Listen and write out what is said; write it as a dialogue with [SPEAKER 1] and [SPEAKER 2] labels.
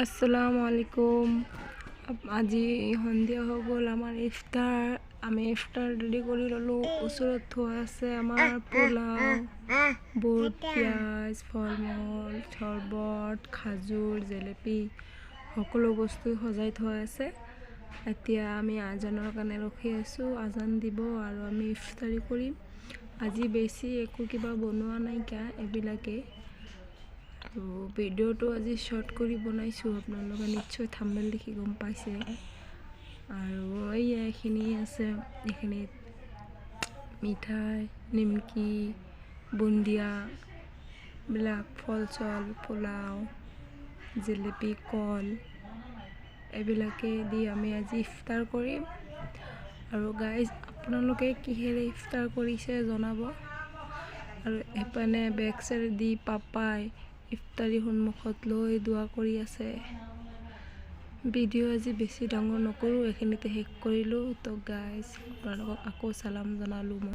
[SPEAKER 1] আসসালামু আলাইকুম। আজি সন্ধিয়া হৈ গ'ল আমাৰ ইফতাৰ। আমি ইফতাৰ ৰেডি কৰি ল'লোঁ। ওচৰত থোৱা আছে আমাৰ পোলাও, বুট, পিঁয়াজ, ফল মূল, চৰ্বত, খাজুৰ, জেলেপি সকলো বস্তু সজাই থোৱা আছে। এতিয়া আমি আজানৰ কাৰণে ৰখি আছোঁ। আজান দিব আৰু আমি ইফতাৰী কৰিম। আজি বেছি একো কিবা বনোৱা নাইকিয়া, এইবিলাকেই। তো ভিডিঅ'টো আজি শ্বৰ্ট কৰি বনাইছোঁ, আপোনালোকে নিশ্চয় থাম্বনেইল দেখি গম পাইছে। আৰু এইখিনি আছে, এইখিনিত মিঠাই, নিমকি, বুন্দিয়া বিলাক, ফল চল, পোলাও, জেলেপি, কল এইবিলাকে দি আমি আজি ইফতাৰ কৰিম। আৰু গাইজ, আপোনালোকে কিহেৰে ইফতাৰ কৰিছে জনাব। আৰু এইপানে বেক চাইড দি পাপাই ইফতাৰী সন্মুখত লৈ দোৱা কৰি আছে। ভিডিঅ' আজি বেছি ডাঙৰ নকৰোঁ, এইখিনিতে শেষ কৰিলোঁ। তো গাইজ, আপোনালোকক আকৌ চালাম জনালোঁ মই।